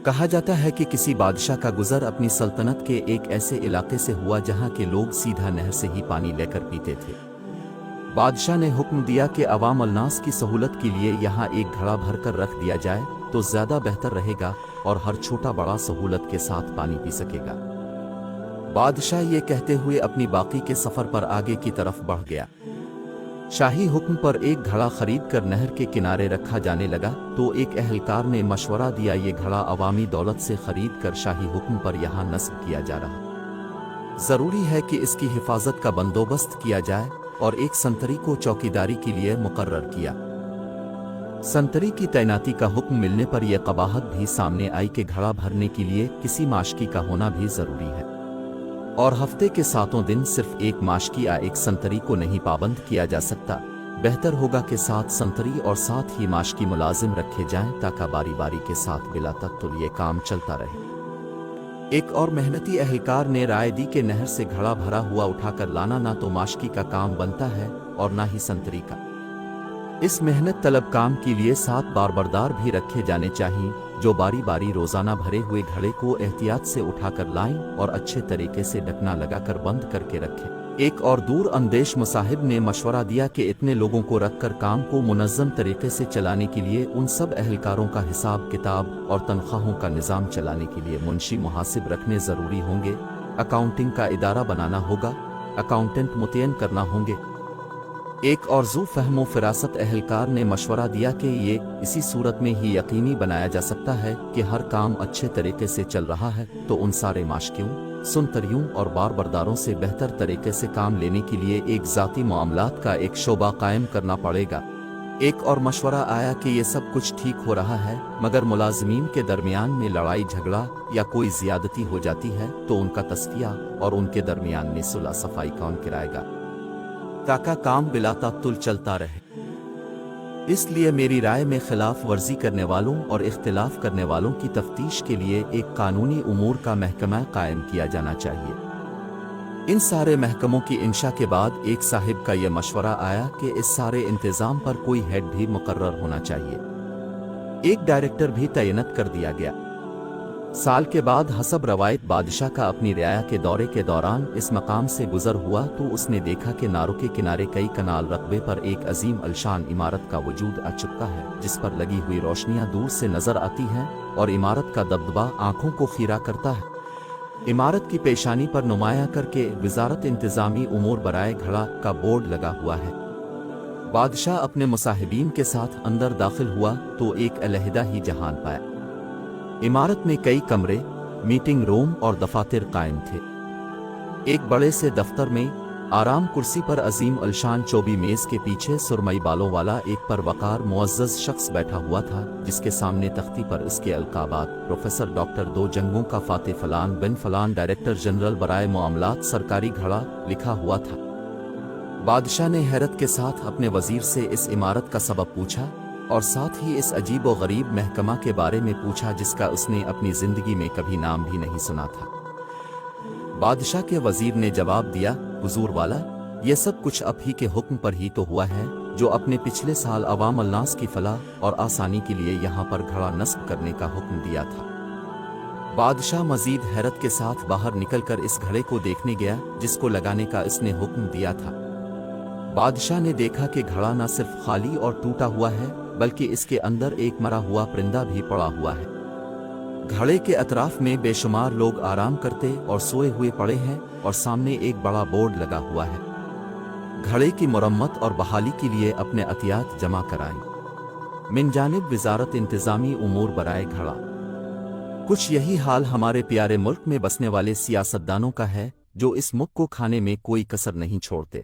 کہا جاتا ہے کہ کسی بادشاہ کا گزر اپنی سلطنت کے ایک ایسے علاقے سے ہوا جہاں کے لوگ سیدھا نہر سے ہی پانی لے کر پیتے تھے۔ بادشاہ نے حکم دیا کہ عوام الناس کی سہولت کے لیے یہاں ایک گھڑا بھر کر رکھ دیا جائے تو زیادہ بہتر رہے گا اور ہر چھوٹا بڑا سہولت کے ساتھ پانی پی سکے گا۔ بادشاہ یہ کہتے ہوئے اپنی باقی کے سفر پر آگے کی طرف بڑھ گیا۔ شاہی حکم پر ایک گھڑا خرید کر نہر کے کنارے رکھا جانے لگا تو ایک اہلکار نے مشورہ دیا یہ گھڑا عوامی دولت سے خرید کر شاہی حکم پر یہاں نصب کیا جا رہا، ضروری ہے کہ اس کی حفاظت کا بندوبست کیا جائے اور ایک سنتری کو چوکیداری کے لیے مقرر کیا۔ سنتری کی تعیناتی کا حکم ملنے پر یہ قباحت بھی سامنے آئی کہ گھڑا بھرنے کے لیے کسی ماشکی کا ہونا بھی ضروری ہے اور ہفتے کے 7 دن صرف ایک ماشکی یا ایک سنتری کو نہیں پابند کیا جا سکتا۔ بہتر ہوگا کہ 7 سنتری اور 7 ہی ماشکی ملازم رکھے جائیں تاکہ باری باری کے ساتھ بلا تعطل یہ کام چلتا رہے۔ ایک اور محنتی اہلکار نے رائے دی کہ نہر سے گھڑا بھرا ہوا اٹھا کر لانا نہ تو ماشکی کا کام بنتا ہے اور نہ ہی سنتری کا۔ اس محنت طلب کام کے لیے 7 باربردار بھی رکھے جانے چاہئیں جو باری باری روزانہ بھرے ہوئے گھڑے کو احتیاط سے اٹھا کر لائیں اور اچھے طریقے سے ڈھکنا لگا کر بند کر کے رکھیں۔ ایک اور دور اندیش مصاحب نے مشورہ دیا کہ اتنے لوگوں کو رکھ کر کام کو منظم طریقے سے چلانے کے لیے ان سب اہلکاروں کا حساب کتاب اور تنخواہوں کا نظام چلانے کے لیے منشی محاسب رکھنے ضروری ہوں گے، اکاؤنٹنگ کا ادارہ بنانا ہوگا، اکاؤنٹنٹ متعین کرنا ہوں گے۔ ایک اور ذو فہم و فراست اہلکار نے مشورہ دیا کہ یہ اسی صورت میں ہی یقینی بنایا جا سکتا ہے کہ ہر کام اچھے طریقے سے چل رہا ہے تو ان سارے ماشکیوں، سنتریوں اور باربرداروں سے بہتر طریقے سے کام لینے کے لیے ایک ذاتی معاملات کا ایک شعبہ قائم کرنا پڑے گا۔ ایک اور مشورہ آیا کہ یہ سب کچھ ٹھیک ہو رہا ہے مگر ملازمین کے درمیان میں لڑائی جھگڑا یا کوئی زیادتی ہو جاتی ہے تو ان کا تصفیہ اور ان کے درمیان میں صلح صفائی کون کرائے گا تاکہ کام بلا تعطل چلتا رہے۔ اس لیے میری رائے میں خلاف ورزی کرنے والوں اور اختلاف کرنے والوں کی تفتیش کے لیے ایک قانونی امور کا محکمہ قائم کیا جانا چاہیے۔ ان سارے محکموں کی انشاء کے بعد ایک صاحب کا یہ مشورہ آیا کہ اس سارے انتظام پر کوئی ہیڈ بھی مقرر ہونا چاہیے۔ ایک ڈائریکٹر بھی تعینت کر دیا گیا۔ سال کے بعد حسب روایت بادشاہ کا اپنی رعایا کے دورے کے دوران اس مقام سے گزر ہوا تو اس نے دیکھا کہ ناروں کے کنارے کئی کنال رقبے پر ایک عظیم الشان عمارت کا وجود آ چکا ہے جس پر لگی ہوئی روشنیاں دور سے نظر آتی ہیں اور عمارت کا دبدبہ آنکھوں کو خیرہ کرتا ہے۔ عمارت کی پیشانی پر نمایاں کر کے وزارت انتظامی امور برائے گھڑا کا بورڈ لگا ہوا ہے۔ بادشاہ اپنے مصاحبین کے ساتھ اندر داخل ہوا تو ایک علیحدہ ہی جہان پایا۔ عمارت میں کئی کمرے، میٹنگ روم اور دفاتر قائم تھے۔ ایک بڑے سے دفتر میں آرام کرسی پر عظیم الشان چوبی میز کے پیچھے سرمئی بالوں والا ایک پروقار معزز شخص بیٹھا ہوا تھا جس کے سامنے تختی پر اس کے القابات پروفیسر ڈاکٹر 2 جنگوں کا فاتح فلان بن فلان ڈائریکٹر جنرل برائے معاملات سرکاری گھڑا لکھا ہوا تھا۔ بادشاہ نے حیرت کے ساتھ اپنے وزیر سے اس عمارت کا سبب پوچھا اور ساتھ ہی اس عجیب و غریب محکمہ کے بارے میں پوچھا جس کا اس نے اپنی زندگی میں کبھی نام بھی نہیں سنا تھا۔ بادشاہ کے وزیر نے جواب دیا، حضور والا، یہ سب کچھ اب ہی کے حکم پر ہی تو ہوا ہے جو اپنے پچھلے سال عوام الناس کی فلاح اور آسانی کے لیے یہاں پر گھڑا نصب کرنے کا حکم دیا تھا۔ بادشاہ مزید حیرت کے ساتھ باہر نکل کر اس گھڑے کو دیکھنے گیا جس کو لگانے کا اس نے حکم دیا تھا۔ بادشاہ نے دیکھا کہ گھڑا نہ صرف خالی اور ٹوٹا ہوا ہے بلکہ اس کے اندر ایک مرا ہوا پرندہ بھی پڑا ہوا ہے۔ گھڑے کے اطراف میں بے شمار لوگ آرام کرتے اور سوئے ہوئے پڑے ہیں اور سامنے ایک بڑا بورڈ لگا ہوا ہے۔ گھڑے کی مرمت اور بحالی کے لیے اپنے عطیات جمع کرائیں من جانب وزارت انتظامی امور برائے گھڑا۔ کچھ یہی حال ہمارے پیارے ملک میں بسنے والے سیاستدانوں کا ہے جو اس ملک کو کھانے میں کوئی کسر نہیں چھوڑتے۔